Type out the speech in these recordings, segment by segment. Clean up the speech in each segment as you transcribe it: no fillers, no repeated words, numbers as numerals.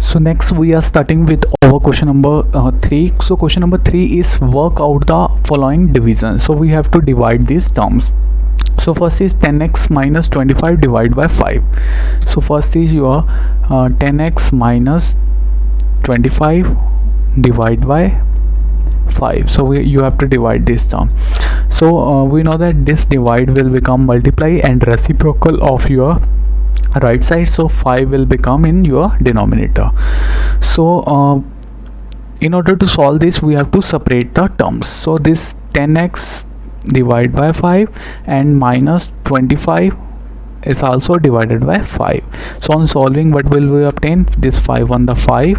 So next we are starting with our question number 3. So question number 3 is work out the following division. So we have to divide these terms. So first is 10x minus 25 divided by 5. So first is your 10x minus 25 divided by 5. So you have to divide this term. So we know that this divide will become multiply and reciprocal of your right side, so 5 will become in your denominator. So in order to solve this, we have to separate the terms. So this 10x divided by 5 and minus 25 is also divided by 5. So on solving, what will we obtain? This 5 on the 5,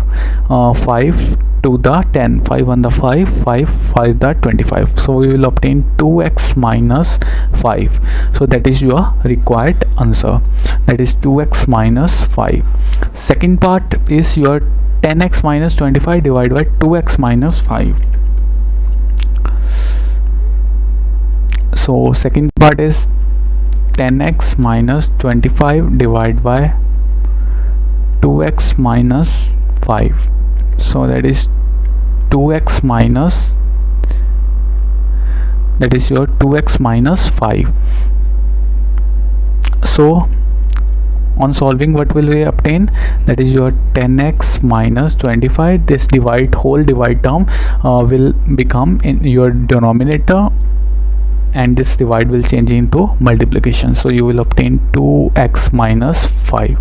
5 to the 10, 5 on the 5, 5 the 25. So we will obtain 2x minus 5. So that is your required answer, that is 2x minus 5. Second part is your 10x minus 25 divided by 2x minus 5. So second part is 10x minus 25 divided by 2x minus 5. So that is 2x minus, that is your 2x minus 5. So on solving, what will we obtain? That is your 10x minus 25. This whole divide term will become in your denominator, and this divide will change into multiplication. So you will obtain 2x minus 5.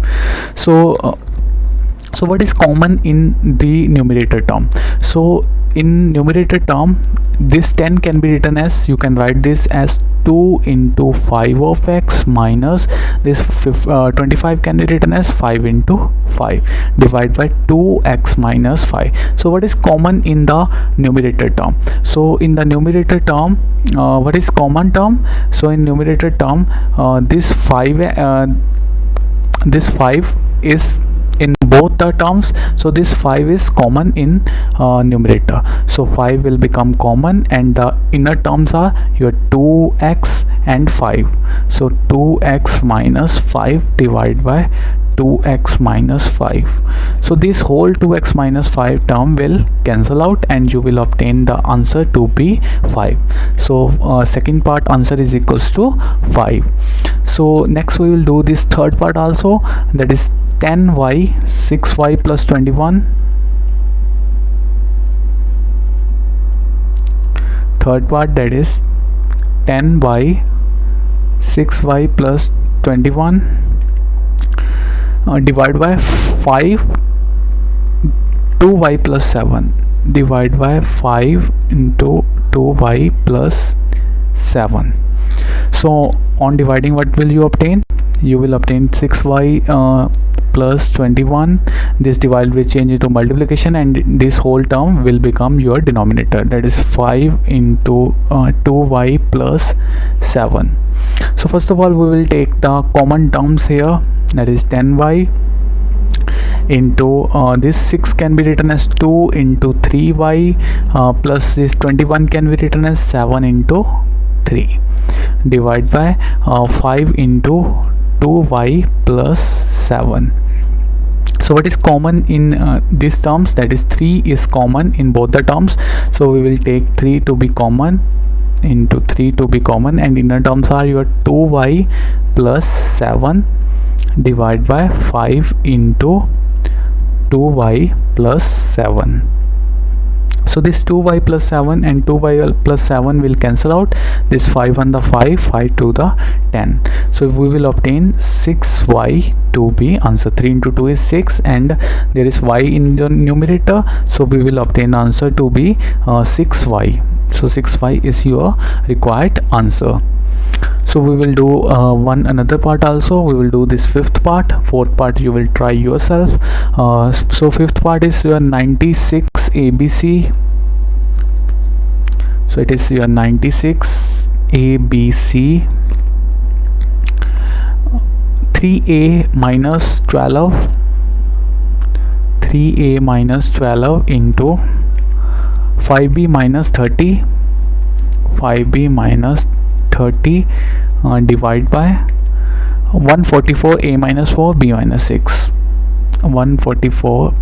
So what is common in the numerator term? So in numerator term, this 10 can be written as, you can write this as 2 into 5 of x minus this 25 can be written as 5 into 5 divided by 2x minus 5. So what is common in the numerator term? So in the numerator term, what is common term? So in numerator term, this 5 is in both the terms. So this 5 is common in numerator, so 5 will become common, and the inner terms are your 2x and 5. So 2x minus 5 divided by 2x minus 5. So this whole 2x minus 5 term will cancel out, and you will obtain the answer to be 5. So second part answer is equals to 5. So next we will do this third part also, that is 10y 6y plus 21. Third part, that is 10y 6y plus 21 divided by 5 2y plus 7 divided by 5 into 2y plus 7. So on dividing, what will you obtain? You will obtain 6y plus 21. This divide will change into multiplication, and this whole term will become your denominator, that is 5 into 2y plus 7. So first of all, we will take the common terms here, that is 10y into this 6 can be written as 2 into 3y plus this 21 can be written as 7 into 3 divided by 5 into 2y plus 7. So what is common in these terms? That is 3 is common in both the terms. So we will take 3 to be common into 3 to be common, and inner terms are your 2y plus 7 divided by 5 into 2y plus 7. So this 2y plus 7 and 2y plus 7 will cancel out. This 5 on the 5 to the 10. So we will obtain 6y to be answer. 3 into 2 is 6, and there is y in the numerator. So we will obtain answer to be 6y. So 6y is your required answer. So we will do another part also. We will do this fifth part. Fourth part you will try yourself. So fifth part is your 96 ABC. So it is your 96 ABC 3a minus 12 3a minus 12 into 5b minus 30 5b minus 30 divided by 144 a minus 4 b minus 6 144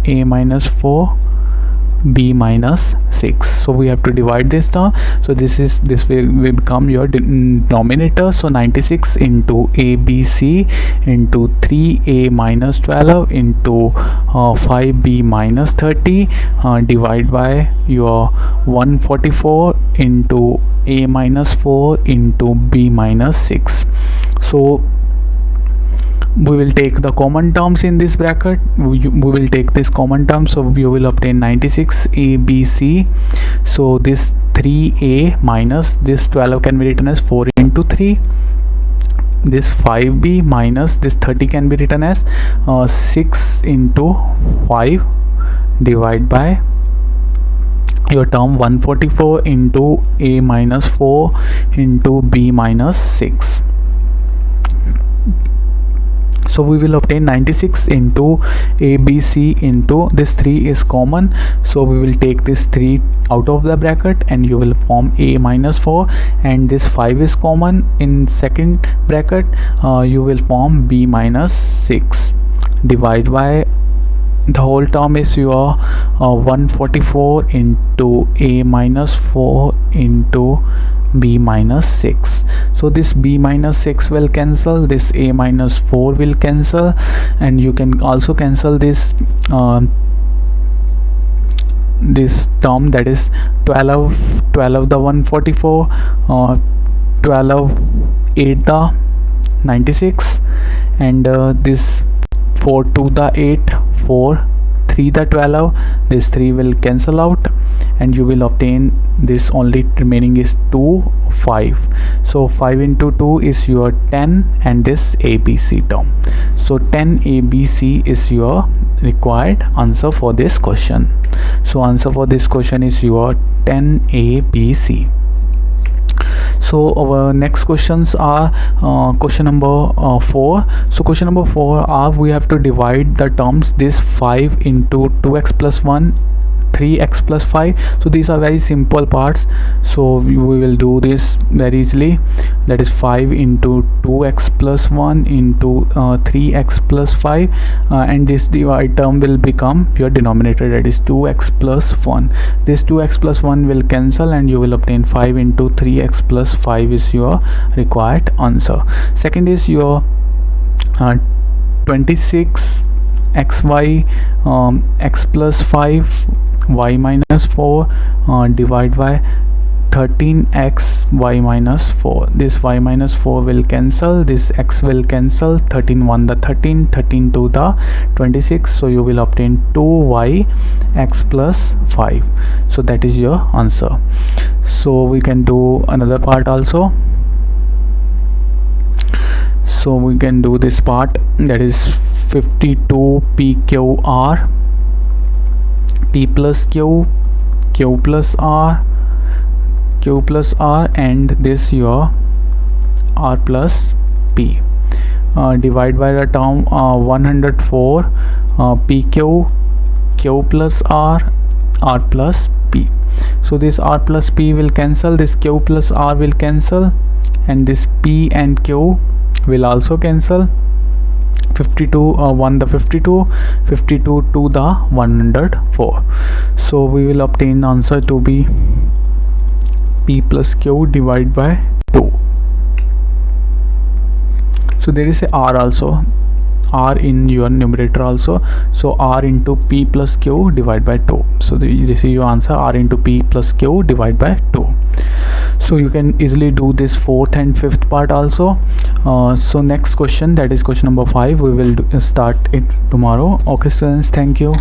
a minus 4 b minus 6. So we have to divide this term. So this will become your denominator. So 96 into abc into 3a minus 12 into 5b minus 30 divide by your 144 into a minus 4 into b minus 6. So we will take the common terms in this bracket. We will take this common term, so you will obtain 96 abc. so this 3a minus this 12 can be written as 4 into 3, this 5b minus this 30 can be written as 6 into 5 divide by your term 144 into a minus 4 into b minus 6. So we will obtain 96 into abc into this 3 is common, so we will take this 3 out of the bracket and you will form a minus 4, and this 5 is common in second bracket, you will form b minus 6 divide by the whole term is your 144 into a minus 4 into b minus 6. So this b minus 6 will cancel, this a minus 4 will cancel, and you can also cancel this this term, that is 12 the 144, 12 8 the 96, and this 4 2 the 8, 4 3 the 12, this 3 will cancel out and you will obtain this only remaining is 2 5. So 5 into 2 is your 10 and this abc term. So 10 abc is your required answer for this question. So answer for this question is your 10 abc. So our next questions are question number 4. So question number 4 are we have to divide the terms this 5 into 2x plus 1, 3x plus 5. So these are very simple parts, so we will do this very easily. That is 5 into 2x plus 1 into 3x plus 5, and this divide term will become your denominator, that is 2x plus 1. This 2x plus 1 will cancel and you will obtain 5 into 3x plus 5 is your required answer. Second is your 26 xy x plus 5 y minus 4 divide by 13x y minus 4. This y minus 4 will cancel, this x will cancel, 13 1 the 13, 13 2 the 26. So you will obtain 2y x plus 5. So that is your answer. So we can do another part also. So we can do this part, that is 52 pqr, p plus q, q plus r, q plus r, and this your r plus p. Divide by the term 104 pq, q plus r, r plus p. So this r plus p will cancel, this q plus r will cancel, and this p and q will also cancel. 52 1 the 52, 52 2 the 104. So we will obtain answer to be p plus q divided by 2. So there is a r also, r in your numerator also, so r into p plus q divided by 2. So this is your answer, r into p plus q divided by 2. So you can easily do this fourth and fifth part also. So next question, that is question number 5, we will start it tomorrow. Okay students, thank you.